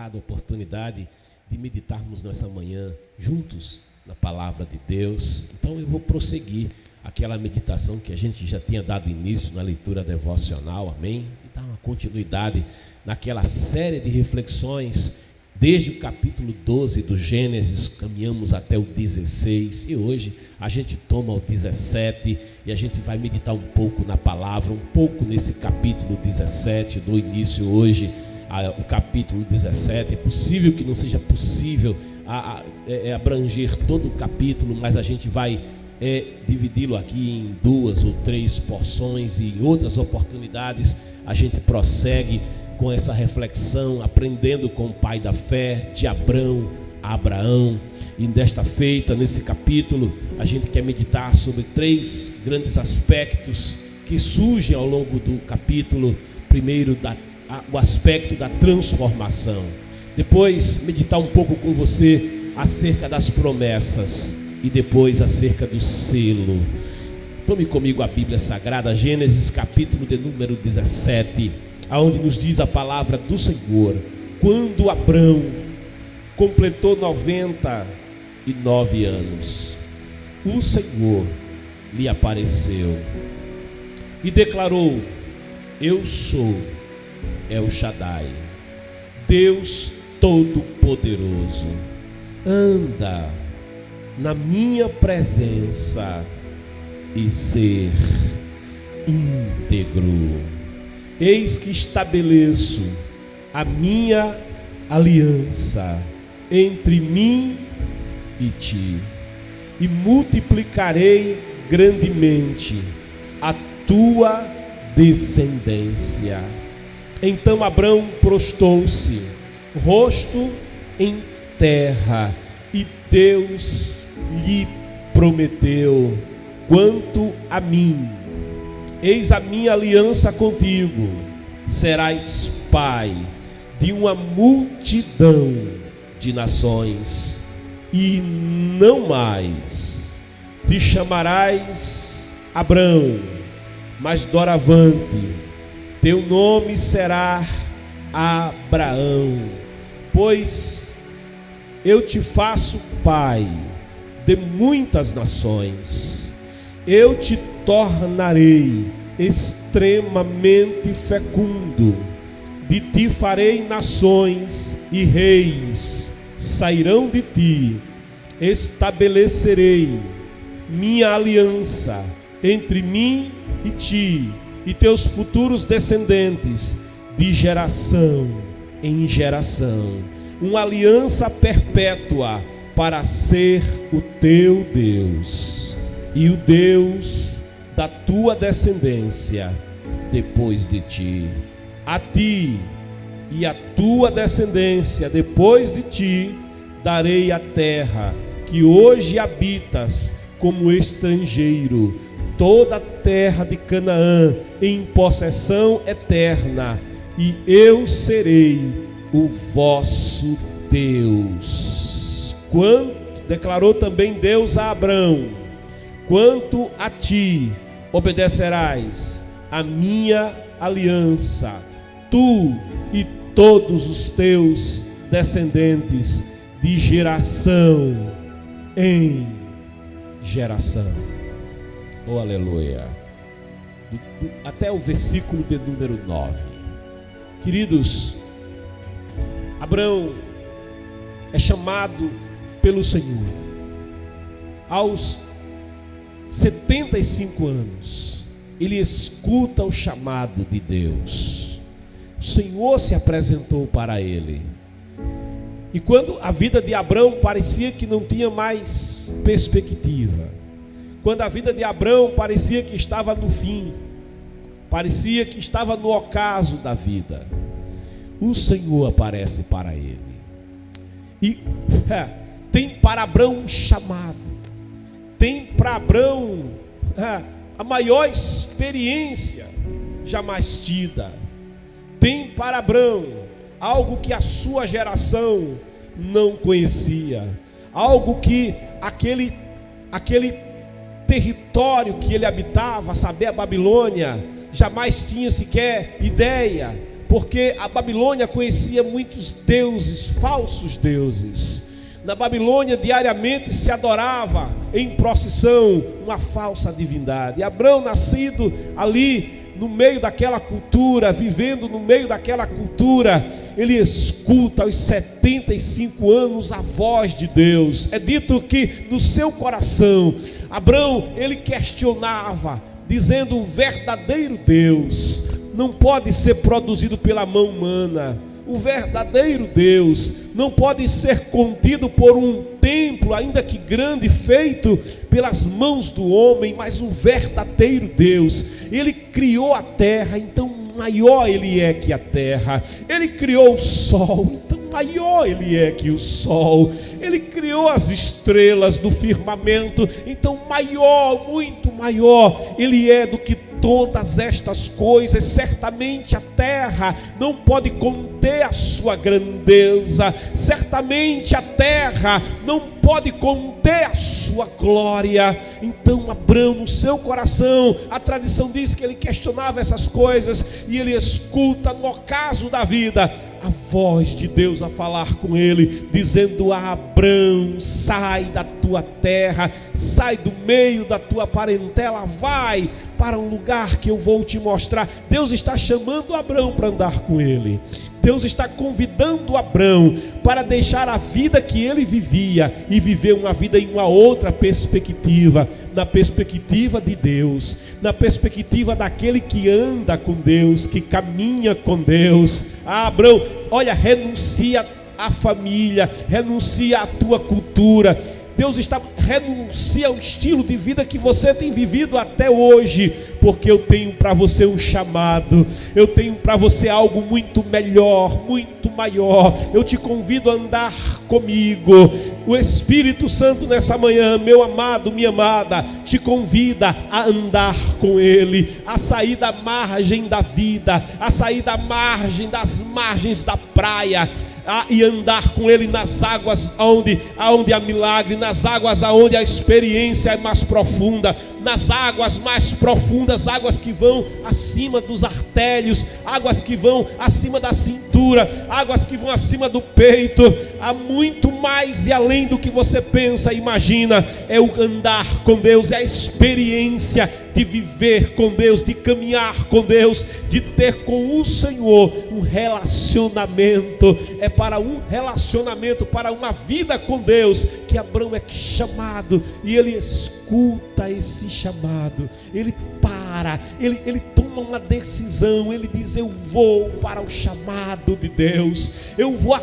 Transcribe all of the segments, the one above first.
dado a oportunidade de meditarmos nessa manhã juntos na palavra de Deus. Então eu vou prosseguir aquela meditação que a gente já tinha dado início na leitura devocional, amém? E dar uma continuidade naquela série de reflexões desde o capítulo 12 do Gênesis, caminhamos até o 16 e hoje a gente toma o 17 e a gente vai meditar um pouco na palavra, um pouco nesse capítulo 17 do início hoje, o capítulo 17. É possível que não seja possível abranger todo o capítulo, mas a gente vai dividi-lo aqui em 2 ou 3 porções e em outras oportunidades a gente prossegue com essa reflexão, aprendendo com o pai da fé de Abraão. E desta feita, nesse capítulo, a gente quer meditar sobre 3 grandes aspectos que surgem ao longo do capítulo. Primeiro, o aspecto da transformação. Depois, meditar um pouco com você acerca das promessas. E depois, acerca do selo. Tome comigo a Bíblia Sagrada, Gênesis capítulo de número 17, aonde nos diz a palavra do Senhor: quando Abrão completou 99 anos, o Senhor lhe apareceu e declarou: eu sou El Shaddai, Deus Todo-Poderoso, anda na minha presença e ser íntegro. Eis que estabeleço a minha aliança entre mim e ti, e multiplicarei grandemente a tua descendência. Então Abrão prostou-se, rosto em terra, e Deus lhe prometeu: quanto a mim, eis a minha aliança contigo, serás pai de uma multidão de nações, e não mais te chamarás Abrão, mas doravante teu nome será Abraão, pois eu te faço pai de muitas nações, eu te tornarei extremamente fecundo, de ti farei nações e reis sairão de ti, estabelecerei minha aliança entre mim e ti e teus futuros descendentes de geração em geração, uma aliança perpétua para ser o teu Deus e o Deus da tua descendência depois de ti. A ti e a tua descendência depois de ti darei a terra que hoje habitas como estrangeiro, toda a terra de Canaã em possessão eterna, e eu serei o vosso Deus. Declarou também Deus a Abrão: quanto a ti, obedecerás a minha aliança, tu e todos os teus descendentes de geração em geração. Oh, aleluia. Até o versículo de número 9. Queridos, Abrão é chamado pelo Senhor aos 75 anos. Ele escuta o chamado de Deus. O Senhor se apresentou para ele. E quando a vida de Abrão parecia que não tinha mais perspectiva, quando a vida de Abrão parecia que estava no fim, parecia que estava no ocaso da vida, o Senhor aparece para ele. E tem para Abrão um chamado, tem para Abrão a maior experiência jamais tida, tem para Abrão algo que a sua geração não conhecia, algo que aquele território que ele habitava, a saber, a Babilônia, jamais tinha sequer ideia, Porque a Babilônia conhecia muitos deuses, falsos deuses. Na Babilônia diariamente se adorava em procissão uma falsa divindade. E Abrão, nascido ali no meio daquela cultura, vivendo no meio daquela cultura, ele escuta aos 75 anos a voz de Deus. É dito que no seu coração, Abrão, ele questionava, dizendo: o verdadeiro Deus não pode ser produzido pela mão humana. O verdadeiro Deus não pode ser contido por um templo, ainda que grande, feito pelas mãos do homem, mas o verdadeiro Deus, ele criou a terra, então maior ele é que a terra. Ele criou o sol, então maior ele é que o sol. Ele criou as estrelas do firmamento, então maior, muito maior ele é do que todas estas coisas. Certamente a terra não pode conter a sua grandeza, certamente a terra não pode conter a sua glória. Então Abrão, no seu coração, a tradição diz que ele questionava essas coisas, e ele escuta no ocaso da vida a voz de Deus a falar com ele, dizendo: Abrão, sai da tua terra, sai do meio da tua parentela, vai para um lugar que eu vou te mostrar. Deus está chamando Abrão para andar com ele. Deus está convidando Abrão para deixar a vida que ele vivia e viver uma vida em uma outra perspectiva, na perspectiva de Deus, na perspectiva daquele que anda com Deus, que caminha com Deus. Abrão, olha, renuncia à família, renuncia à tua cultura. Deus está, renuncia ao estilo de vida que você tem vivido até hoje, porque eu tenho para você um chamado, eu tenho para você algo muito melhor, muito maior. Eu te convido a andar comigo. O Espírito Santo nessa manhã, meu amado, minha amada, te convida a andar com Ele, a sair da margem da vida, a sair da margem, das margens da praia, e andar com Ele nas águas onde há milagre, nas águas onde a experiência é mais profunda, nas águas mais profundas, águas que vão acima dos artérios, águas que vão acima da cintura, águas que vão acima do peito. Há muito mais e além do que você pensa e imagina. É o andar com Deus, é a experiência de viver com Deus, de caminhar com Deus, de ter com o Senhor um relacionamento. É para um relacionamento, para uma vida com Deus, que Abrão é chamado, e ele escuta esse chamado, ele para, ele toma uma decisão, ele diz: eu vou para o chamado de Deus, eu vou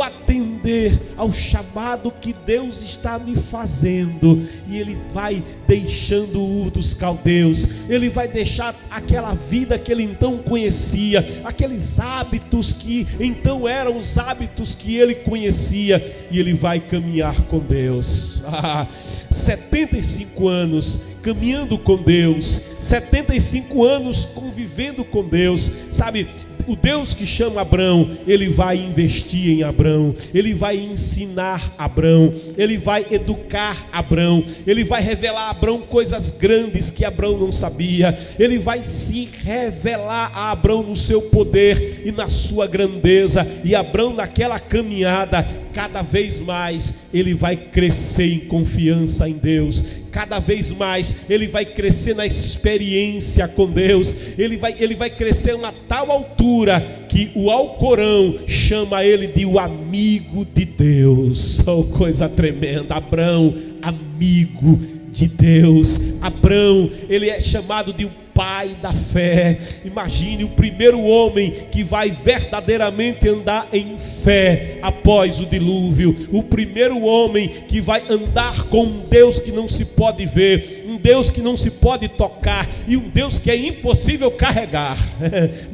atender ao chamado que Deus está me fazendo. E ele vai deixando Ur dos Caldeus, ele vai deixar aquela vida que ele então conhecia, aqueles hábitos que então eram os hábitos que ele conhecia, e ele vai caminhar com Deus. 75 anos caminhando com Deus, 75 anos convivendo com Deus, sabe? O Deus que chama Abrão, ele vai investir em Abrão, ele vai ensinar Abrão, ele vai educar Abrão, ele vai revelar a Abrão coisas grandes que Abrão não sabia, ele vai se revelar a Abrão no seu poder e na sua grandeza. E Abrão, naquela caminhada, cada vez mais ele vai crescer em confiança em Deus, cada vez mais ele vai crescer na experiência com Deus, ele vai crescer a uma tal altura que o Alcorão chama ele de o amigo de Deus. Oh, coisa tremenda! Abrão, amigo de Deus. Abrão, ele é chamado de o pai da fé. Imagine o primeiro homem que vai verdadeiramente andar em fé após o dilúvio, o primeiro homem que vai andar com um Deus que não se pode ver, um Deus que não se pode tocar, e um Deus que é impossível carregar.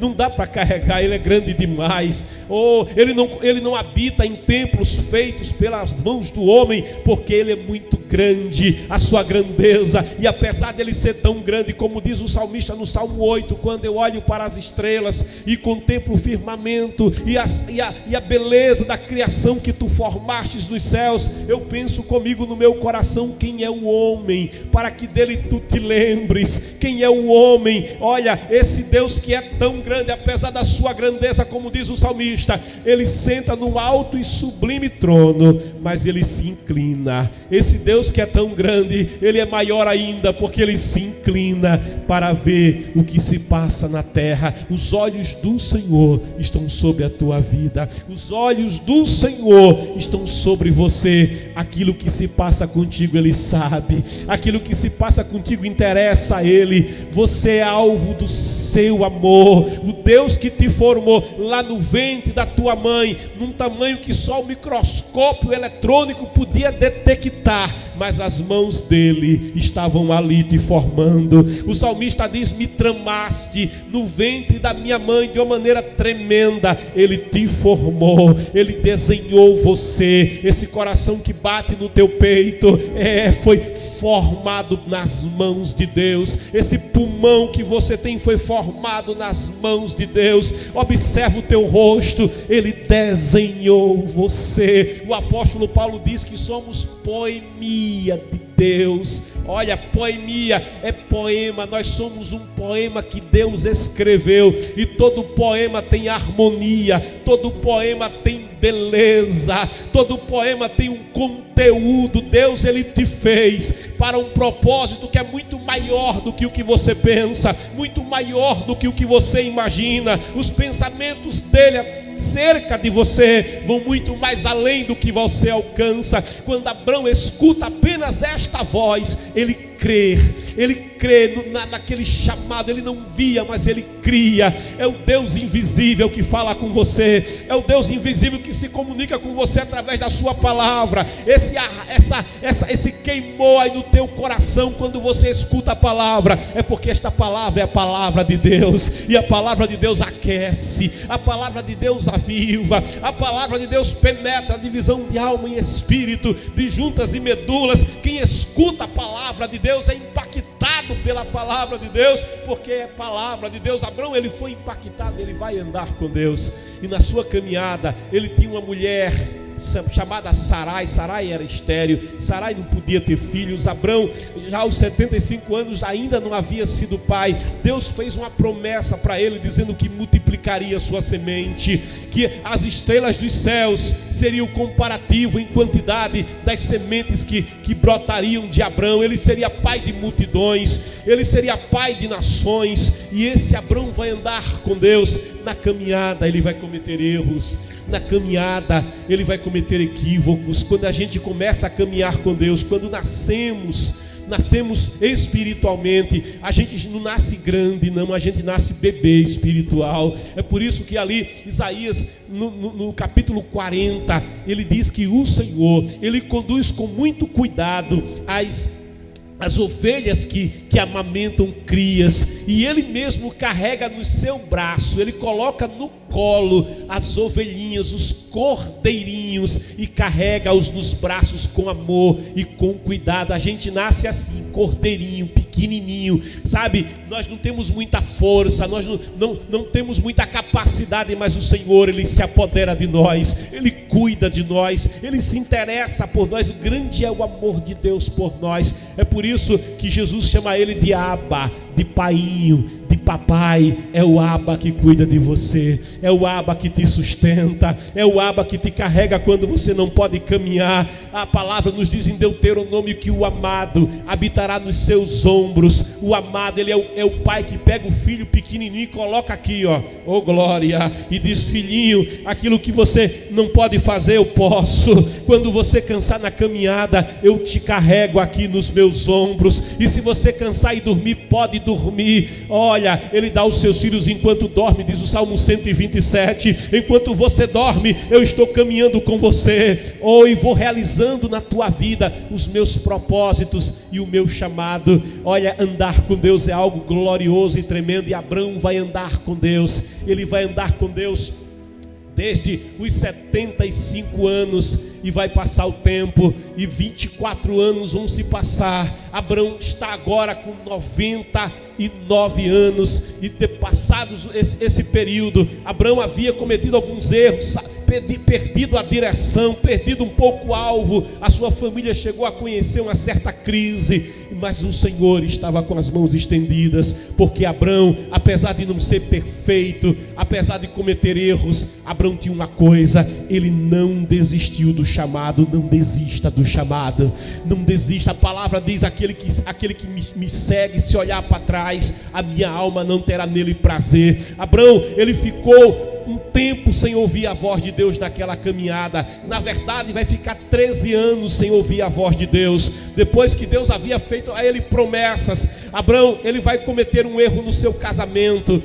Não dá para carregar, ele é grande demais. Ele não habita em templos feitos pelas mãos do homem, porque ele é muito grande a sua grandeza, e apesar dele ser tão grande, como diz o salmista no Salmo 8, quando eu olho para as estrelas e contemplo o firmamento e a beleza da criação que tu formastes nos céus, eu penso comigo no meu coração: quem é o homem para que dele tu te lembres? Quem é o homem? Olha, esse Deus que é tão grande, apesar da sua grandeza, como diz o salmista, ele senta num alto e sublime trono, mas ele se inclina. Esse Deus que é tão grande, ele é maior ainda, porque ele se inclina para ver o que se passa na terra. Os olhos do Senhor estão sobre a tua vida, os olhos do Senhor estão sobre você. Aquilo que se passa contigo, ele sabe. Aquilo que se passa contigo interessa a ele. Você é alvo do seu amor. O Deus que te formou lá no ventre da tua mãe, num tamanho que só o microscópio eletrônico podia detectar, mas as mãos dele estavam ali te formando. O salmista diz: me tramaste no ventre da minha mãe de uma maneira tremenda. Ele te formou, ele desenhou você. Esse coração que bate no teu peito foi formado nas mãos de Deus. Esse pulmão que você tem foi formado nas mãos de Deus. Observa o teu rosto, ele desenhou você. O apóstolo Paulo diz que somos poemia de Deus. Olha, poemia é poema. Nós somos um poema que Deus escreveu, e todo poema tem harmonia, todo poema tem beleza, todo poema tem um conteúdo. Deus, ele te fez para um propósito que é muito maior do que o que você pensa, muito maior do que o que você imagina. Os pensamentos dele acerca de você vão muito mais além do que você alcança. Quando Abrão escuta apenas esta voz, ele crê naquele chamado. Ele não via, mas ele cria. É o Deus invisível que fala com você, é o Deus invisível que se comunica com você através da sua palavra. Esse queimou aí no teu coração quando você escuta a palavra, é porque esta palavra é a palavra de Deus, e a palavra de Deus aquece, a palavra de Deus aviva, a palavra de Deus penetra a divisão de alma e espírito, de juntas e medulas. Quem escuta a palavra de Deus é impactado pela palavra de Deus, porque é palavra de Deus. Abrão, ele foi impactado, ele vai andar com Deus, e na sua caminhada ele tinha uma mulher chamada Sarai. Sarai era estéril, Sarai não podia ter filhos. Abrão, já aos 75 anos, ainda não havia sido pai. Deus fez uma promessa para ele, dizendo que multiplicaria sua semente, que as estrelas dos céus seriam o comparativo em quantidade das sementes que brotariam de Abrão. Ele seria pai de multidões, ele seria pai de nações. E esse Abrão vai andar com Deus. Na caminhada ele vai cometer erros, na caminhada ele vai cometer equívocos. Quando a gente começa a caminhar com Deus, quando nascemos espiritualmente, a gente não nasce grande, não, a gente nasce bebê espiritual. É por isso que ali Isaías, no capítulo 40, ele diz que o Senhor, ele conduz com muito cuidado as ovelhas que amamentam crias, e ele mesmo carrega no seu braço, ele coloca no colo as ovelhinhas, os cordeirinhos, e carrega-os nos braços com amor e com cuidado. A gente nasce assim, cordeirinho, pequenininho, sabe? Nós não temos muita força, nós não temos muita capacidade, mas o Senhor, ele se apodera de nós, ele cuida de nós, ele se interessa por nós. O grande é o amor de Deus por nós. É por isso que Jesus chama ele de Abba, de painho, de papai. É o Abba que cuida de você, é o Abba que te sustenta, é o Abba que te carrega quando você não pode caminhar. A palavra nos diz em Deuteronômio que o amado habitará nos seus ombros. O amado, ele é o pai que pega o filho pequenininho e coloca aqui, oh glória, e diz: filhinho, aquilo que você não pode fazer, eu posso. Quando você cansar na caminhada, eu te carrego aqui nos meus ombros. E se você cansar e dormir, pode dormir. Olha, ele dá aos seus filhos enquanto dorme, diz o Salmo 127. Enquanto você dorme, eu estou caminhando com você, e vou realizando na tua vida os meus propósitos e o meu chamado. Olha, andar com Deus é algo glorioso e tremendo. E Abrão vai andar com Deus, ele vai andar com Deus desde os 75 anos. e vai passar o tempo, e 24 anos vão se passar. Abraão está agora com 99 anos, e passados esse período, Abraão havia cometido alguns erros, perdido a direção, perdido um pouco o alvo. A sua família chegou a conhecer uma certa crise, mas o Senhor estava com as mãos estendidas, porque Abraão, apesar de não ser perfeito, apesar de cometer erros, Abraão tinha uma coisa: ele não desistiu do chamado. Não desista do chamado, não desista. A palavra diz: aquele que me segue, se olhar para trás, a minha alma não terá nele prazer. Abraão, ele ficou um tempo sem ouvir a voz de Deus naquela caminhada. Na verdade, vai ficar 13 anos sem ouvir a voz de Deus. Depois que Deus havia feito a ele promessas, Abraão, ele vai cometer um erro no seu casamento.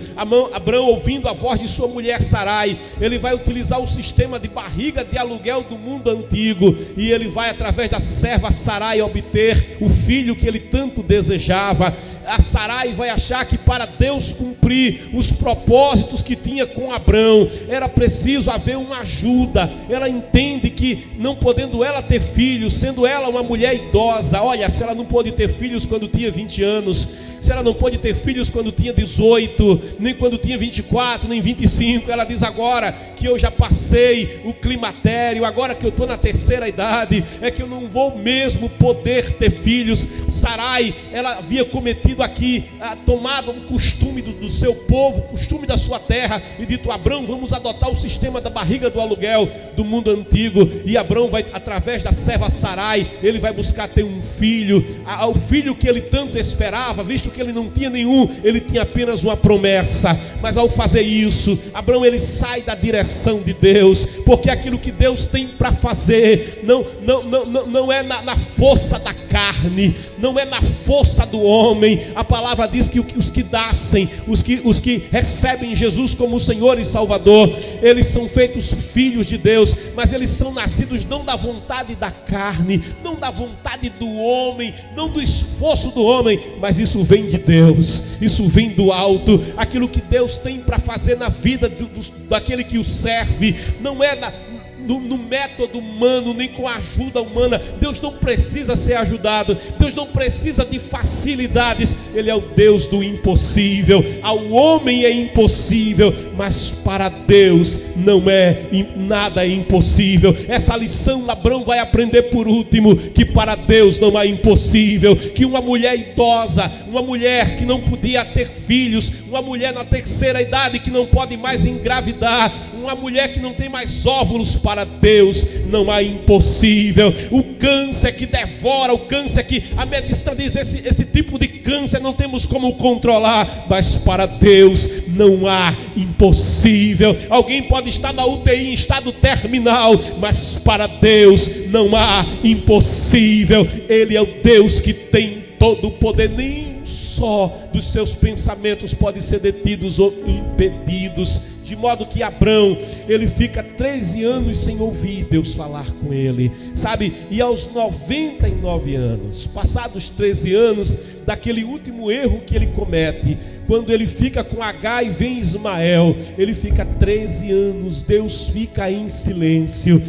Abraão, ouvindo a voz de sua mulher Sarai, ele vai utilizar o sistema de barriga de aluguel do mundo antigo, e ele vai, através da serva Sarai, obter o filho que ele tanto desejava. A Sarai vai achar que para Deus cumprir os propósitos que tinha com Abraão, era preciso haver uma ajuda. Ela entende que, não podendo ela ter filhos, sendo ela uma mulher idosa, olha, se ela não pôde ter filhos quando tinha 20 anos, se ela não pôde ter filhos quando tinha 18, nem quando tinha 24, nem 25, ela diz: agora que eu já passei o climatério, agora que eu estou na terceira idade, é que eu não vou mesmo poder ter filhos. Sarai, ela havia cometido aqui, tomado um costume do seu povo, costume da sua terra, e dito: Abraão, vamos adotar o sistema da barriga do aluguel do mundo antigo. E Abraão vai, através da serva Sarai, ele vai buscar ter um filho, o filho que ele tanto esperava, visto que ele não tinha nenhum, ele tinha apenas uma promessa. Mas ao fazer isso, Abraão, ele sai da direção de Deus, porque aquilo que Deus tem para fazer não é na força da carne, não é na força do homem. A palavra diz que os que nascem, os que recebem Jesus como Senhor e Salvador, eles são feitos filhos de Deus, mas eles são nascidos não da vontade da carne, não da vontade do homem, não do esforço do homem, mas isso vem de Deus, isso vem do alto. Aquilo que Deus tem para fazer na vida daquele que o serve, não é no método humano, nem com a ajuda humana. Deus não precisa ser ajudado, Deus não precisa de facilidades. Ele é o Deus do impossível. Ao homem é impossível, mas para Deus não é nada impossível. Essa lição Abraão vai aprender por último, que para Deus não há impossível. Que uma mulher idosa, uma mulher que não podia ter filhos, uma mulher na terceira idade que não pode mais engravidar, uma mulher que não tem mais óvulos, para Deus não há impossível. O câncer que devora, o câncer que a medicina diz: esse tipo de câncer não temos como controlar, mas para Deus não há impossível. Alguém pode estar na UTI em estado terminal, mas para Deus não há impossível. Ele é o Deus que tem todo o poder. Nem só dos seus pensamentos podem ser detidos ou impedidos. De modo que Abraão, ele fica 13 anos sem ouvir Deus falar com ele, sabe? E aos 99 anos, passados 13 anos daquele último erro que ele comete, quando ele fica com Agar e vem Ismael, ele fica 13 anos, Deus fica em silêncio.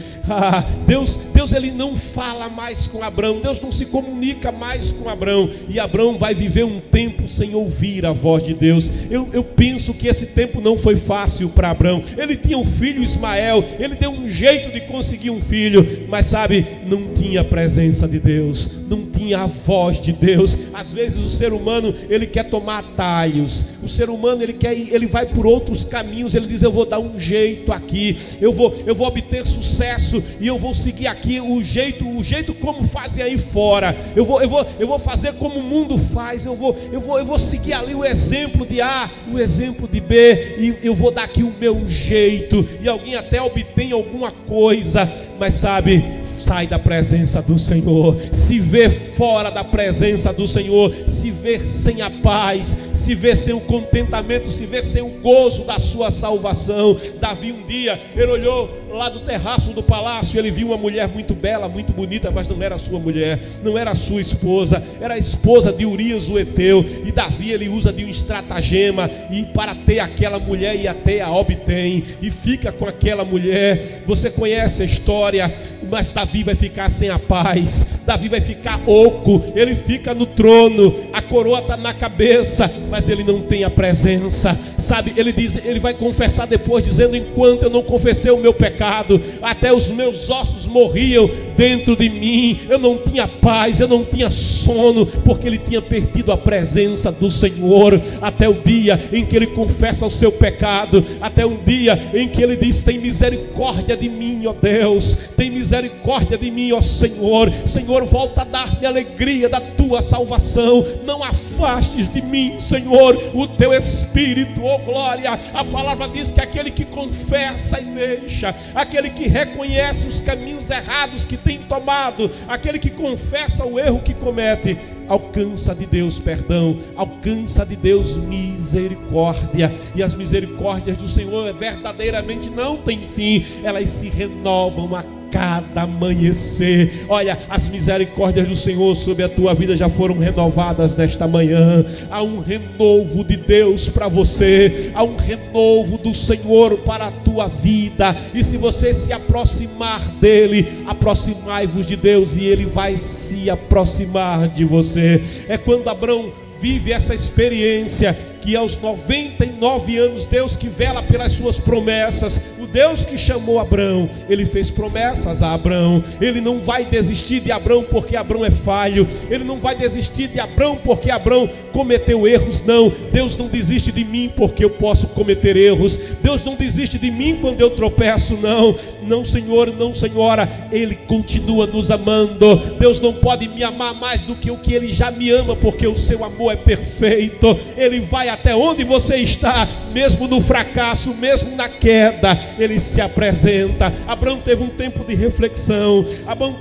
Deus ele não fala mais com Abraão, Deus não se comunica mais com Abraão, e Abraão vai viver um tempo sem ouvir a voz de Deus. Eu penso que esse tempo não foi fácil para Abraão. Ele tinha um filho, Ismael, ele deu um jeito de conseguir um filho, mas sabe, não tinha a presença de Deus, não tinha a voz de Deus. Às vezes o ser humano, ele quer tomar atalhos, o ser humano ele vai por outros caminhos, ele diz: eu vou dar um jeito aqui, eu vou obter sucesso, e eu vou seguir aqui o jeito como fazem aí fora, eu vou fazer como o mundo faz, eu vou seguir ali o exemplo de A, o exemplo de B, e eu vou dar aqui o meu jeito, e alguém até obtém alguma coisa, mas sabe, sai da presença do Senhor, se vê fora da presença do Senhor, se vê sem a paz, se vê sem o contentamento, se vê sem o gozo da sua salvação. Davi um dia, ele olhou lá do terraço do palácio, ele viu uma mulher muito bela, muito bonita, mas não era a sua mulher, não era a sua esposa, era a esposa de Urias o Heteu. E Davi, ele usa de um estratagema, e para ter aquela mulher, e até a obtém, e fica com aquela mulher. Você conhece a história, mas Davi vai ficar sem a paz, Davi vai ficar oco, ele fica no trono, a coroa está na cabeça, mas ele não tem a presença, sabe? Ele diz, ele vai confessar depois, dizendo: enquanto eu não confessei o meu pecado, até os meus ossos morriam dentro de mim, eu não tinha paz, eu não tinha sono, porque ele tinha perdido a presença do Senhor. Até o dia em que ele confessa o seu pecado, até um dia em que ele diz: tem misericórdia de mim, ó Deus, tem misericórdia de mim, ó Senhor. Senhor, volta a dar-me alegria da tua salvação, não afastes de mim, Senhor, o teu Espírito, ó glória. A palavra diz que aquele que confessa e deixa, aquele que reconhece os caminhos errados que tem tomado, aquele que confessa o erro que comete, alcança de Deus perdão, alcança de Deus misericórdia. E as misericórdias do Senhor verdadeiramente não têm fim, elas se renovam a cada amanhecer. Olha, as misericórdias do Senhor sobre a tua vida já foram renovadas nesta manhã. Há um renovo de Deus para você, há um renovo do Senhor para a tua vida. E se você se aproximar dele, aproximai-vos de Deus e ele vai se aproximar de você. É quando Abraão vive essa experiência, que aos 99 anos, Deus que vela pelas suas promessas, o Deus que chamou Abraão, ele fez promessas a Abraão. Ele não vai desistir de Abraão porque Abraão é falho, ele não vai desistir de Abraão porque Abraão cometeu erros. Não, Deus não desiste de mim porque eu posso cometer erros, Deus não desiste de mim quando eu tropeço. Não, não Senhor, não Senhora, ele continua nos amando. Deus não pode me amar mais do que o que ele já me ama, porque o seu amor é perfeito. Ele vai até onde você está, mesmo no fracasso, mesmo na queda, ele se apresenta. Abraão teve um tempo de reflexão,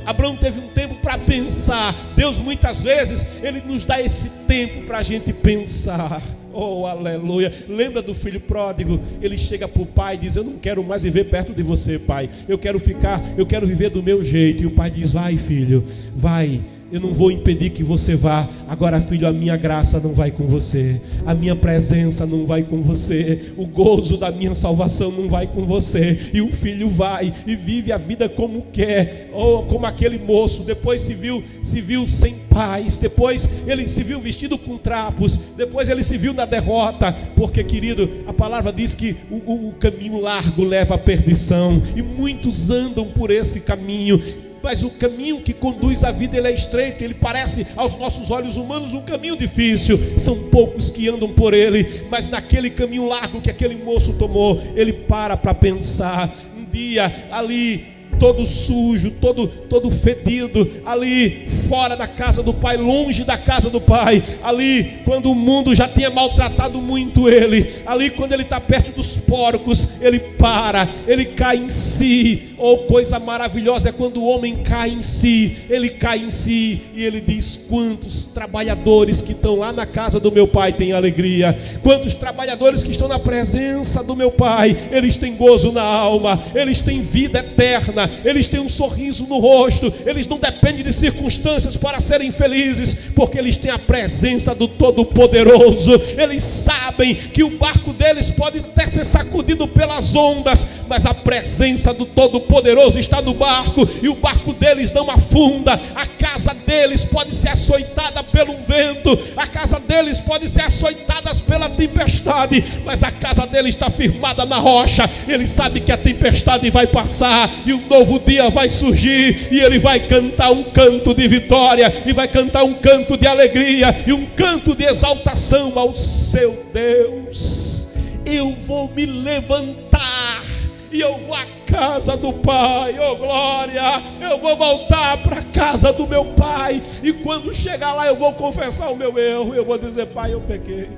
Abraão teve um tempo para pensar. Deus muitas vezes, ele nos dá esse tempo para a gente pensar. Oh, aleluia. Lembra do filho pródigo? Ele chega para o pai e diz: eu não quero mais viver perto de você, pai, eu quero viver do meu jeito. E o pai diz: vai, filho, vai, eu não vou impedir que você vá. Agora, filho, a minha graça não vai com você, a minha presença não vai com você, o gozo da minha salvação não vai com você. E o filho vai e vive a vida como quer. Oh, como aquele moço, depois se viu sem paz, depois ele se viu vestido com trapos, depois ele se viu na derrota, porque, querido, a palavra diz que o caminho largo leva à perdição, e muitos andam por esse caminho. Mas o caminho que conduz à vida, ele é estreito, ele parece aos nossos olhos humanos um caminho difícil. São poucos que andam por ele, mas naquele caminho largo que aquele moço tomou, ele para pensar. Um dia ali, todo sujo, todo fedido, ali fora da casa do pai, longe da casa do pai, ali quando o mundo já tinha maltratado muito ele, ali quando ele está perto dos porcos, ele para, ele cai em si. Oh, coisa maravilhosa é quando o homem cai em si, ele cai em si e ele diz: quantos trabalhadores que estão lá na casa do meu pai têm alegria, quantos trabalhadores que estão na presença do meu pai, eles têm gozo na alma, eles têm vida eterna, eles têm um sorriso no rosto, eles não dependem de circunstâncias para serem felizes, porque eles têm a presença do Todo-Poderoso. Eles sabem que o barco deles pode até ser sacudido pelas ondas, mas a presença do Todo-Poderoso está no barco, e o barco deles não afunda. A casa deles pode ser açoitada pelo vento, a casa deles pode ser açoitada pela tempestade, mas a casa deles está firmada na rocha. Ele sabe que a tempestade vai passar e um novo dia vai surgir, e ele vai cantar um canto de vitória, e vai cantar um canto de alegria e um canto de exaltação ao seu Deus. Eu vou me levantar e eu vou à casa do Pai, oh glória, eu vou voltar para a casa do meu Pai, e quando chegar lá eu vou confessar o meu erro, eu vou dizer: Pai, eu pequei.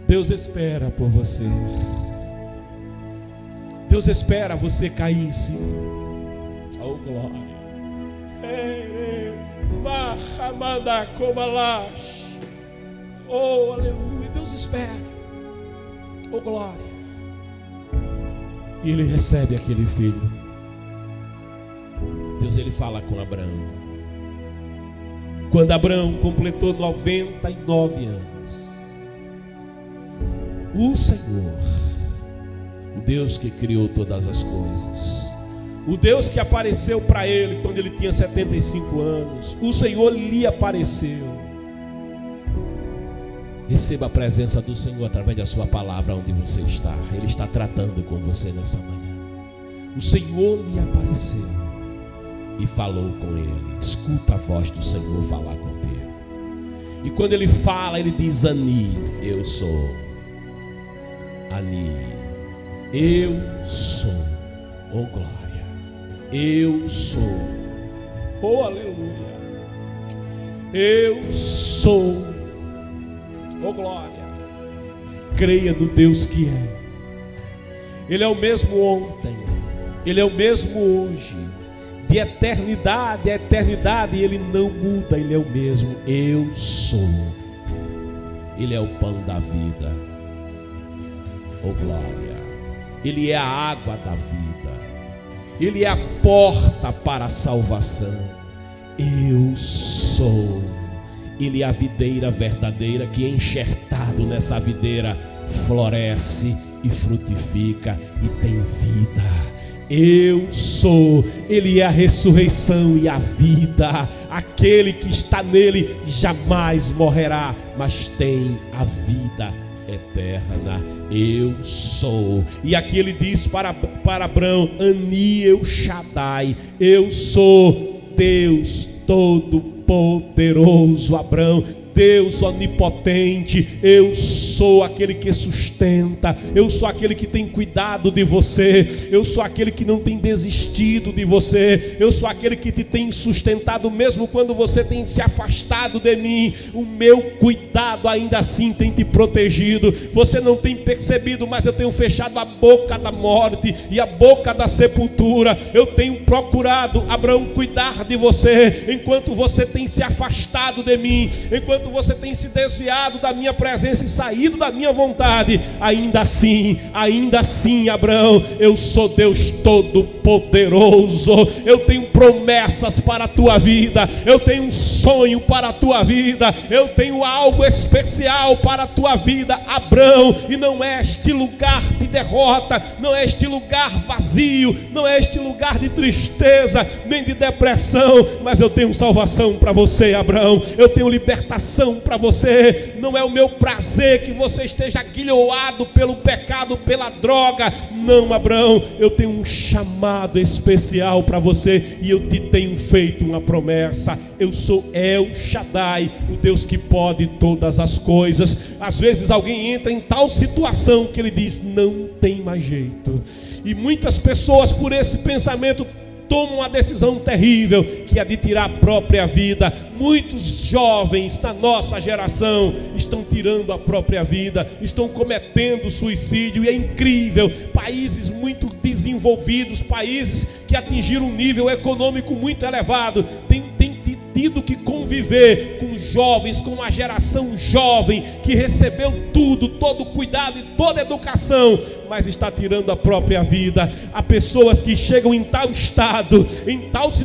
Deus espera por você, Deus espera você cair em si. Oh glória. Oh, aleluia. Deus espera. Oh, glória. E ele recebe aquele filho. Deus, ele fala com Abraão. Quando Abraão completou 99 anos, o Senhor, o Deus que criou todas as coisas, o Deus que apareceu para ele quando ele tinha 75 anos, o Senhor lhe apareceu. Receba a presença do Senhor através da sua palavra onde você está. Ele está tratando com você nessa manhã. O Senhor lhe apareceu e falou com ele. Escuta a voz do Senhor falar contigo. E quando ele fala, ele diz: Ani, eu sou. Ani, eu sou. Oh, glória. Eu sou. Oh, aleluia. Eu sou. Oh, glória. Creia no Deus que é. Ele é o mesmo ontem, Ele é o mesmo hoje. De eternidade a eternidade Ele não muda. Ele é o mesmo. Eu sou. Ele é o pão da vida. Oh, glória. Ele é a água da vida. Ele é a porta para a salvação. Eu sou. Ele é a videira verdadeira que, enxertado nessa videira, floresce e frutifica e tem vida. Eu sou. Ele é a ressurreição e a vida. Aquele que está nele jamais morrerá, mas tem a vida eterna. Eu sou. E aqui ele diz para Abraão: Ani El Shaddai, eu sou Deus Todo-Poderoso. Abraão, Deus onipotente, eu sou aquele que sustenta, eu sou aquele que tem cuidado de você, eu sou aquele que não tem desistido de você, eu sou aquele que te tem sustentado mesmo quando você tem se afastado de mim. O meu cuidado ainda assim tem te protegido. Você não tem percebido, mas eu tenho fechado a boca da morte e a boca da sepultura. Eu tenho procurado, Abraão, cuidar de você enquanto você tem se afastado de mim, enquanto você tem se desviado da minha presença e saído da minha vontade. Ainda assim, Abraão, eu sou Deus Todo-Poderoso. Eu tenho promessas para a tua vida, eu tenho um sonho para a tua vida, eu tenho algo especial para a tua vida, Abraão. E não é este lugar de derrota, não é este lugar vazio, não é este lugar de tristeza, nem de depressão, mas eu tenho salvação para você, Abraão. Eu tenho libertação para você. Não é o meu prazer que você esteja aguilhoado pelo pecado, pela droga. Não, Abraão, eu tenho um chamado especial para você e eu te tenho feito uma promessa. Eu sou El Shaddai, o Deus que pode todas as coisas. Às vezes alguém entra em tal situação que ele diz: não tem mais jeito. E muitas pessoas, por esse pensamento, tomam uma decisão terrível, que é de tirar a própria vida. Muitos jovens da nossa geração estão tirando a própria vida, estão cometendo suicídio. E é incrível, países muito desenvolvidos, países que atingiram um nível econômico muito elevado, têm tido que conviver com jovens, com uma geração jovem que recebeu tudo, todo o cuidado e toda a educação, mas está tirando a própria vida. Há pessoas que chegam em tal estado,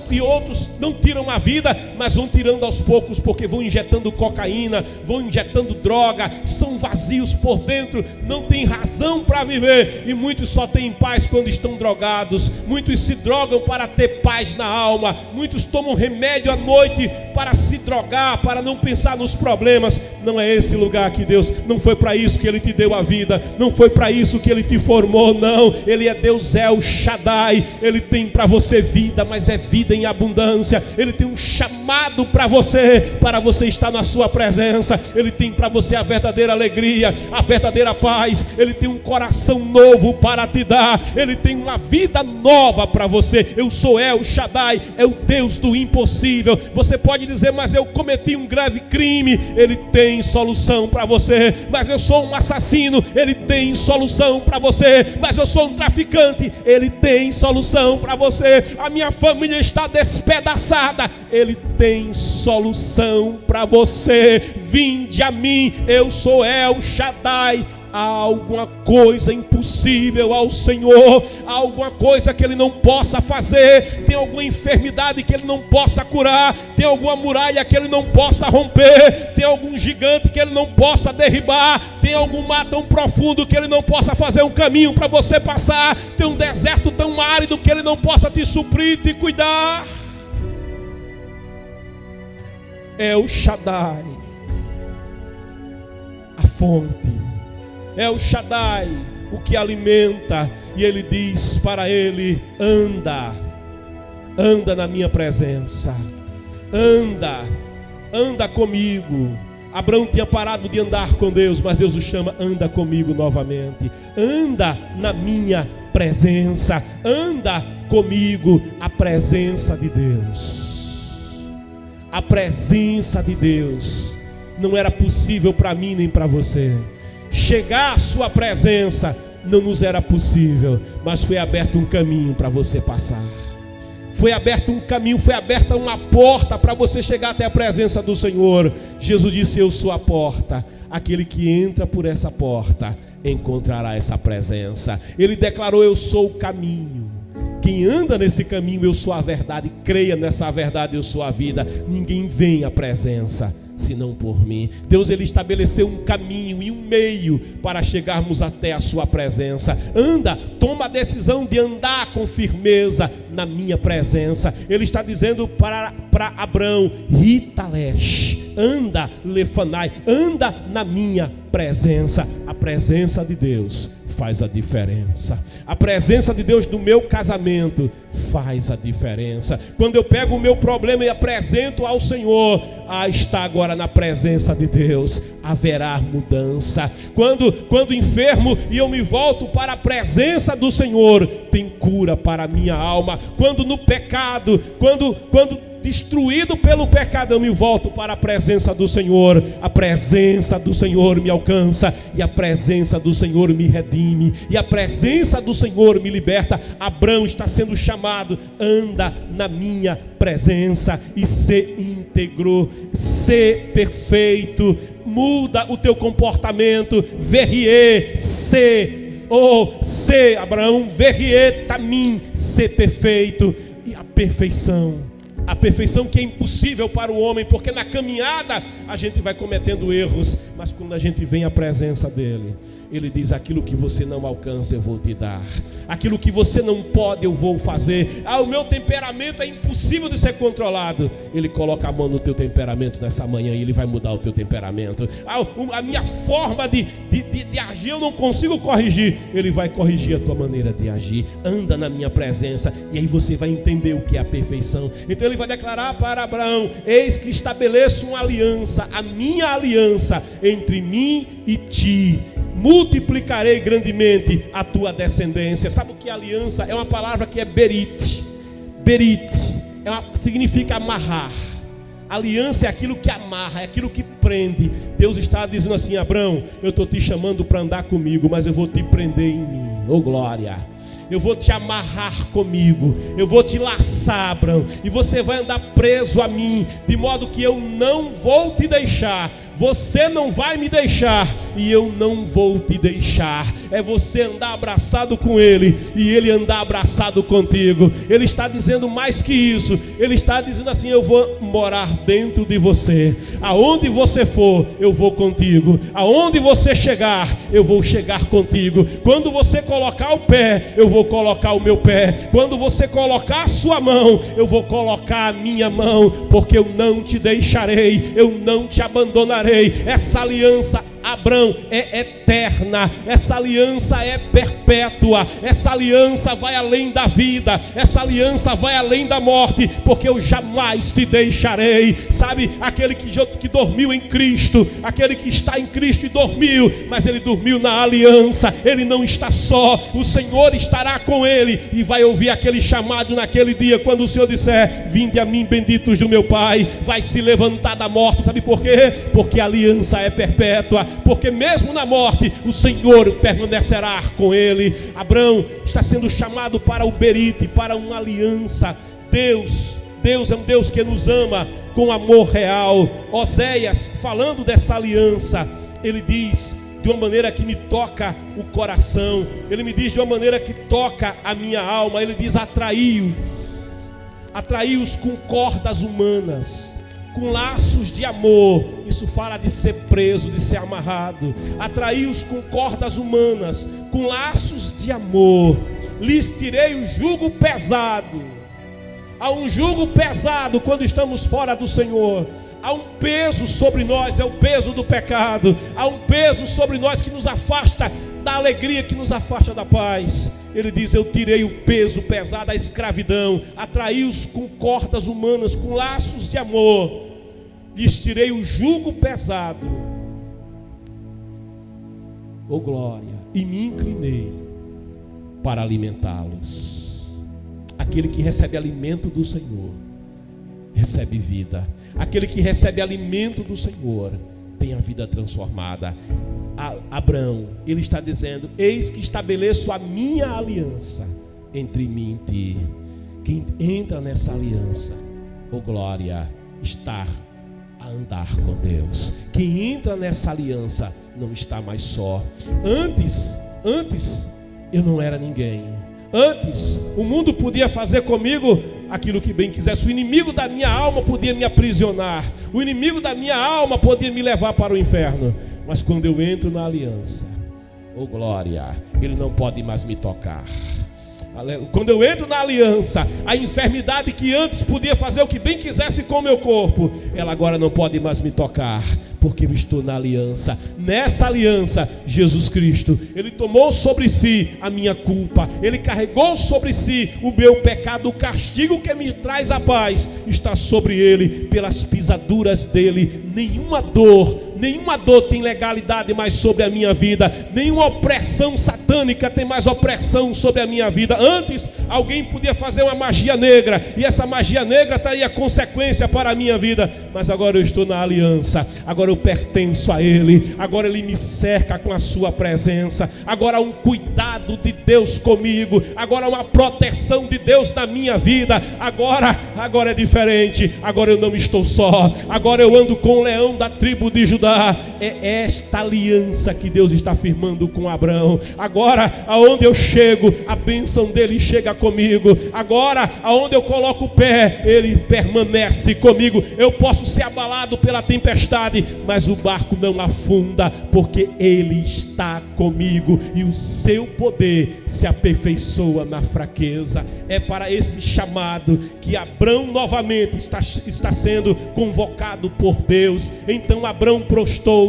e outros não tiram a vida, mas vão tirando aos poucos, porque vão injetando cocaína, vão injetando droga, são vazios por dentro, não tem razão para viver. E muitos só têm paz quando estão drogados, muitos se drogam para ter paz na alma, muitos tomam remédio à noite para se drogar, para não pensar nos problemas. Não é esse lugar que Deus, não foi para isso que Ele te deu a vida, não foi para isso que Ele te formou, não. Ele é Deus El Shaddai. Ele tem para você vida, mas é vida em abundância. Ele tem um chamado para você estar na sua presença. Ele tem para você a verdadeira alegria, a verdadeira paz. Ele tem um coração novo para te dar, Ele tem uma vida nova para você. Eu sou El Shaddai, é o Deus do impossível. Você pode dizer: mas eu cometi um grave crime. Ele tem tem solução para você. Mas eu sou um assassino, Ele tem solução para você. Mas eu sou um traficante, Ele tem solução para você. A minha família está despedaçada, Ele tem solução para você. Vinde a mim, eu sou El Shaddai. Há alguma coisa impossível ao Senhor, há alguma coisa que Ele não possa fazer, tem alguma enfermidade que Ele não possa curar, tem alguma muralha que Ele não possa romper, tem algum gigante que Ele não possa derribar, tem algum mar tão profundo que Ele não possa fazer um caminho para você passar, tem um deserto tão árido que Ele não possa te suprir, te cuidar. É o Shaddai, a fonte. É o Shaddai, o que alimenta. E Ele diz para ele: anda, anda na minha presença, anda comigo. Abraão tinha parado de andar com Deus, mas Deus o chama: anda comigo novamente, anda na minha presença, anda comigo. A presença de Deus, a presença de Deus não era possível para mim nem para você. Chegar à sua presença não nos era possível, mas foi aberto um caminho para você passar. Foi aberto um caminho, foi aberta uma porta para você chegar até a presença do Senhor. Jesus disse: eu sou a porta. Aquele que entra por essa porta encontrará essa presença. Ele declarou: eu sou o caminho. Quem anda nesse caminho, eu sou a verdade. Creia nessa verdade, eu sou a vida. Ninguém vem à presença senão por mim. Deus, Ele estabeleceu um caminho e um meio para chegarmos até a sua presença. Anda, toma a decisão de andar com firmeza na minha presença. Ele está dizendo para Abraão: Ritalesh, anda, Lefanai, anda na minha presença. A presença de Deus faz a diferença. A presença de Deus no meu casamento faz a diferença. Quando eu pego o meu problema e apresento ao Senhor, está agora na presença de Deus, haverá mudança. Quando enfermo e eu me volto para a presença do Senhor, tem cura para a minha alma. Quando no pecado, quando destruído pelo pecado, eu me volto para a presença do Senhor. A presença do Senhor me alcança, e a presença do Senhor me redime, e a presença do Senhor me liberta. Abraão está sendo chamado: anda na minha presença e ser íntegro, ser perfeito. Muda o teu comportamento. Verrier, ser Abraão, verrier tamim, ser perfeito. E a perfeição que é impossível para o homem, porque na caminhada a gente vai cometendo erros, mas quando a gente vem à presença dele, Ele diz: aquilo que você não alcança eu vou te dar, aquilo que você não pode eu vou fazer. O meu temperamento é impossível de ser controlado. Ele coloca a mão no teu temperamento nessa manhã e Ele vai mudar o teu temperamento. A minha forma de agir eu não consigo corrigir, Ele vai corrigir a tua maneira de agir. Anda na minha presença, e aí você vai entender o que é a perfeição. Então Ele vai declarar para Abraão: eis que estabeleço uma aliança, a minha aliança entre mim e ti. Multiplicarei grandemente a tua descendência. Sabe o que é aliança? É uma palavra que é berit. Berit significa amarrar. Aliança é aquilo que amarra, é aquilo que prende. Deus está dizendo assim: Abraão, eu estou te chamando para andar comigo, mas eu vou te prender em mim. Oh glória! Eu vou te amarrar comigo, eu vou te laçar, Abraão, e você vai andar preso a mim, de modo que eu não vou te deixar. Você não vai me deixar e eu não vou te deixar. É você andar abraçado com Ele e Ele andar abraçado contigo. Ele está dizendo mais que isso. Ele está dizendo assim: eu vou morar dentro de você. Aonde você for, eu vou contigo. Aonde você chegar, eu vou chegar contigo. Quando você colocar o pé, eu vou colocar o meu pé. Quando você colocar a sua mão, eu vou colocar a minha mão. Porque eu não te deixarei, eu não te abandonarei. Essa aliança Abrão, é eterna, essa aliança é perpétua, essa aliança vai além da vida, essa aliança vai além da morte, porque eu jamais te deixarei. Sabe, aquele que dormiu em Cristo, aquele que está em Cristo e dormiu, mas ele dormiu na aliança, ele não está só, o Senhor estará com ele e vai ouvir aquele chamado naquele dia, quando o Senhor disser: vinde a mim, benditos do meu Pai. Vai se levantar da morte. Sabe por quê? Porque a aliança é perpétua, porque mesmo na morte o Senhor permanecerá com ele. Abrão está sendo chamado para o berite, para uma aliança. Deus é um Deus que nos ama com amor real. Oséias, falando dessa aliança, ele diz de uma maneira que me toca o coração, ele me diz de uma maneira que toca a minha alma. Ele diz: atraí-os com cordas humanas, com laços de amor. Isso fala de ser preso, de ser amarrado. Atraí-os com cordas humanas, com laços de amor. Lhes tirei o jugo pesado. Há um jugo pesado quando estamos fora do Senhor. Há um peso sobre nós, é o peso do pecado. Há um peso sobre nós que nos afasta da alegria, que nos afasta da paz. Ele diz: eu tirei o peso pesado da escravidão, atraí-os com cordas humanas, com laços de amor, lhes tirei o jugo pesado, oh glória, e me inclinei para alimentá-los. Aquele que recebe alimento do Senhor recebe vida. Aquele que recebe alimento do Senhor tem a vida transformada. Abrão, ele está dizendo: eis que estabeleço a minha aliança entre mim e ti. Quem entra nessa aliança, oh glória, está a andar com Deus. Quem entra nessa aliança não está mais só. Antes eu não era ninguém. Antes o mundo podia fazer comigo aquilo que bem quisesse. O inimigo da minha alma podia me aprisionar. O inimigo da minha alma podia me levar para o inferno. Mas quando eu entro na aliança, oh glória, ele não pode mais me tocar. Quando eu entro na aliança, a enfermidade que antes podia fazer o que bem quisesse com o meu corpo, ela agora não pode mais me tocar, porque eu estou na aliança. Nessa aliança, Jesus Cristo, ele tomou sobre si a minha culpa, ele carregou sobre si o meu pecado. O castigo que me traz a paz está sobre ele. Pelas pisaduras dele, nenhuma dor tem legalidade mais sobre a minha vida. Nenhuma opressão satânica tem mais opressão sobre a minha vida. Antes, alguém podia fazer uma magia negra, e essa magia negra traria consequência para a minha vida. Mas agora eu estou na aliança. Agora eu pertenço a ele. Agora ele me cerca com a sua presença. Agora há um cuidado de Deus comigo. Agora há uma proteção de Deus na minha vida. Agora é diferente. Agora eu não estou só. Agora eu ando com o leão da tribo de Judá. É esta aliança que Deus está firmando com Abrão. Agora, aonde eu chego, a bênção dele chega comigo. Agora, aonde eu coloco o pé, ele permanece comigo. Eu posso ser abalado pela tempestade, mas o barco não afunda, porque ele está comigo, e o seu poder se aperfeiçoa na fraqueza. É para esse chamado que Abrão novamente está sendo convocado por Deus. Então Abrão prostou-se.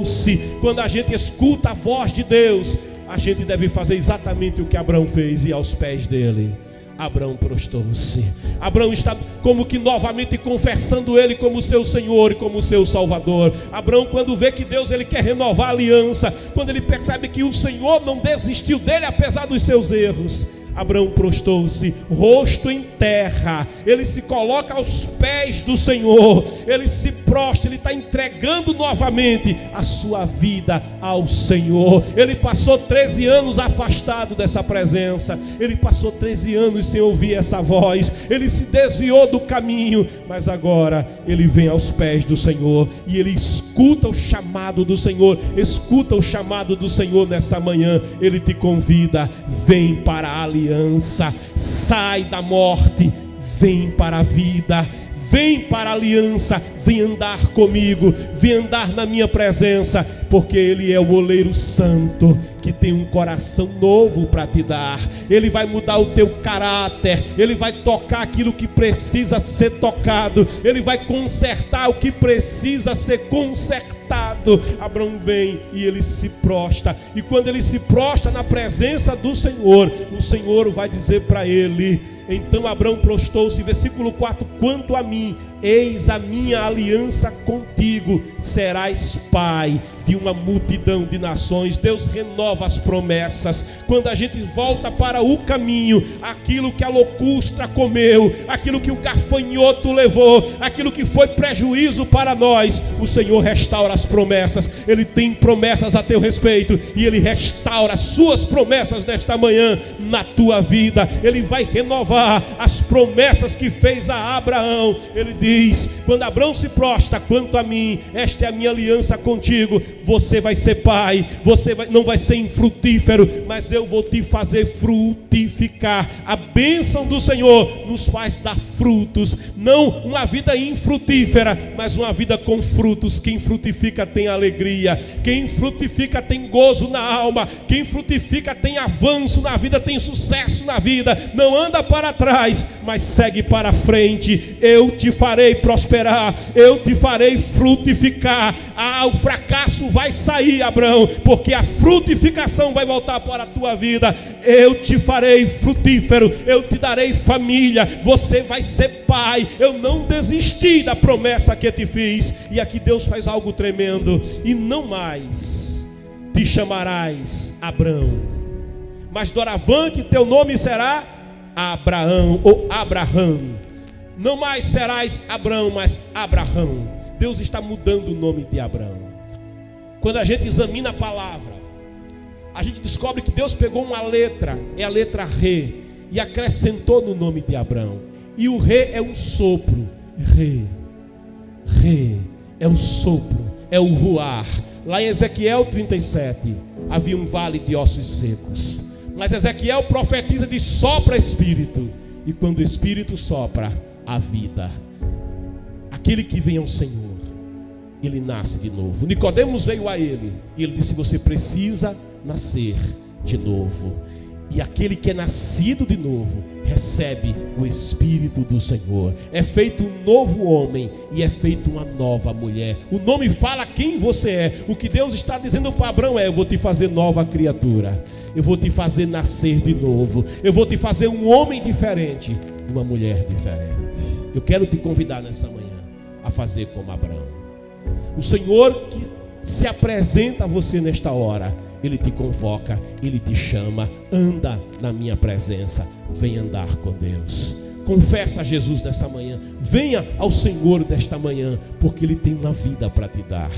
Quando a gente escuta a voz de Deus, a gente deve fazer exatamente o que Abrão fez, e aos pés dele. Abrão prostou-se. Abrão está como que novamente confessando ele como seu Senhor e como seu Salvador. Abrão, quando vê que Deus ele quer renovar a aliança, quando ele percebe que o Senhor não desistiu dele apesar dos seus erros, Abrão prostou-se, rosto em terra. Ele se coloca aos pés do Senhor. Ele se prostra, ele está entregando novamente a sua vida ao Senhor. Ele passou 13 anos afastado dessa presença. Ele passou 13 anos sem ouvir essa voz. Ele se desviou do caminho, mas agora ele vem aos pés do Senhor e ele escuta o chamado do Senhor. Escuta o chamado do Senhor nessa manhã. Ele te convida: vem para a aliança, sai da morte, vem para a vida, vem para a aliança, vem andar comigo, vem andar na minha presença, porque Ele é o oleiro santo, que tem um coração novo para te dar. Ele vai mudar o teu caráter, Ele vai tocar aquilo que precisa ser tocado, Ele vai consertar o que precisa ser consertado. quarto, Abraão vem e ele se prostra. E quando ele se prostra na presença do Senhor, o Senhor vai dizer para ele. Então Abraão prostou-se, versículo 4: quanto a mim, eis a minha aliança contigo, serás pai de uma multidão de nações. Deus renova as promessas. Quando a gente volta para o caminho, aquilo que a locustra comeu, aquilo que o gafanhoto levou, aquilo que foi prejuízo para nós, o Senhor restaura as promessas. Ele tem promessas a teu respeito e Ele restaura as suas promessas nesta manhã na tua vida. Ele vai renovar as promessas que fez a Abraão. Ele diz: quando Abraão se prostra, quanto a mim, esta é a minha aliança contigo. Você vai ser pai, não vai ser infrutífero, mas eu vou te fazer frutificar. A bênção do Senhor nos faz dar frutos, não uma vida infrutífera, mas uma vida com frutos. Quem frutifica tem alegria, quem frutifica tem gozo na alma, quem frutifica tem avanço na vida, tem sucesso na vida, não anda para trás, mas segue para frente. Eu te farei prosperar, eu te farei frutificar. O fracasso vai sair, Abraão, porque a frutificação vai voltar para a tua vida. Eu te farei frutífero, eu te darei família, você vai ser pai. Eu não desisti da promessa que te fiz. E aqui Deus faz algo tremendo: e não mais te chamarás Abraão, mas doravante teu nome será Abraão ou Abraham. Não mais serás Abraão, mas Abraham. Deus está mudando o nome de Abraão. Quando a gente examina a palavra, a gente descobre que Deus pegou uma letra, é a letra Re, e acrescentou no nome de Abraão. E o Re é um sopro. Re é um sopro, é o ruar. Lá em Ezequiel 37 havia um vale de ossos secos, mas Ezequiel profetiza de sopra espírito. E quando o espírito sopra, a vida. Aquele que vem ao Senhor, ele nasce de novo. Nicodemos veio a ele e ele disse: você precisa nascer de novo. E aquele que é nascido de novo recebe o Espírito do Senhor. É feito um novo homem e é feito uma nova mulher. O nome fala quem você é. O que Deus está dizendo para Abraão é: eu vou te fazer nova criatura, eu vou te fazer nascer de novo, eu vou te fazer um homem diferente, uma mulher diferente. Eu quero te convidar nessa manhã a fazer como Abraão. O Senhor que se apresenta a você nesta hora, Ele te convoca, Ele te chama: anda na minha presença, vem andar com Deus. Confessa a Jesus nessa manhã, venha ao Senhor desta manhã, porque Ele tem uma vida para te dar,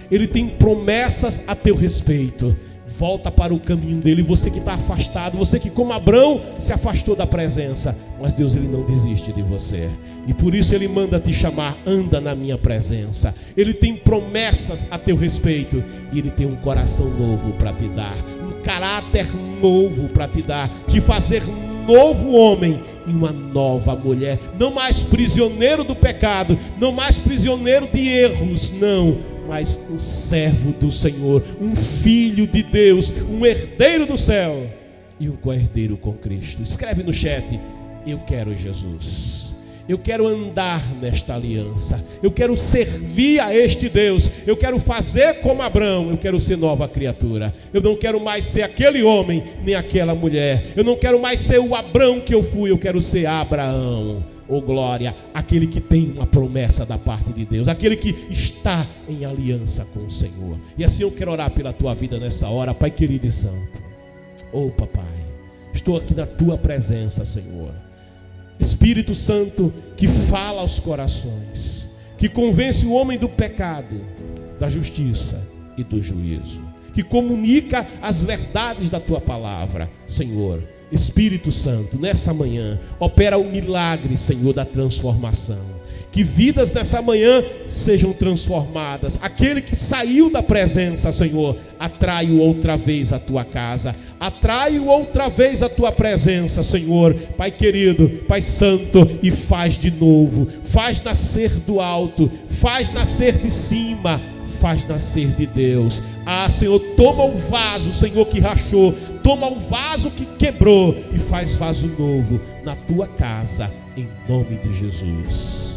Ele tem promessas a teu respeito. Volta para o caminho dele. Você que está afastado, você que como Abraão se afastou da presença, mas Deus, Ele não desiste de você, e por isso Ele manda te chamar: anda na minha presença. Ele tem promessas a teu respeito e Ele tem um coração novo para te dar, um caráter novo para te dar, te fazer novo homem e uma nova mulher. Não mais prisioneiro do pecado, não mais prisioneiro de erros, não, mas um servo do Senhor, um filho de Deus, um herdeiro do céu e um co-herdeiro com Cristo. Escreve no chat: eu quero Jesus, eu quero andar nesta aliança, eu quero servir a este Deus, eu quero fazer como Abraão, eu quero ser nova criatura. Eu não quero mais ser aquele homem nem aquela mulher, eu não quero mais ser o Abraão que eu fui, eu quero ser Abraão. Oh glória, aquele que tem uma promessa da parte de Deus, aquele que está em aliança com o Senhor. E assim eu quero orar pela tua vida nessa hora, Pai querido e santo. Oh papai, estou aqui na tua presença, Senhor. Espírito Santo, que fala aos corações, que convence o homem do pecado, da justiça e do juízo, que comunica as verdades da tua palavra, Senhor. Espírito Santo, nessa manhã, opera o milagre, Senhor, da transformação. Que vidas nessa manhã sejam transformadas. Aquele que saiu da presença, Senhor, atrai-o outra vez à tua casa, atrai-o outra vez à tua presença, Senhor. Pai querido, Pai santo, e faz de novo, faz nascer do alto, faz nascer de cima, faz nascer de Deus. Senhor, toma o vaso, Senhor, que rachou, toma o vaso que quebrou e faz vaso novo na tua casa, em nome de Jesus.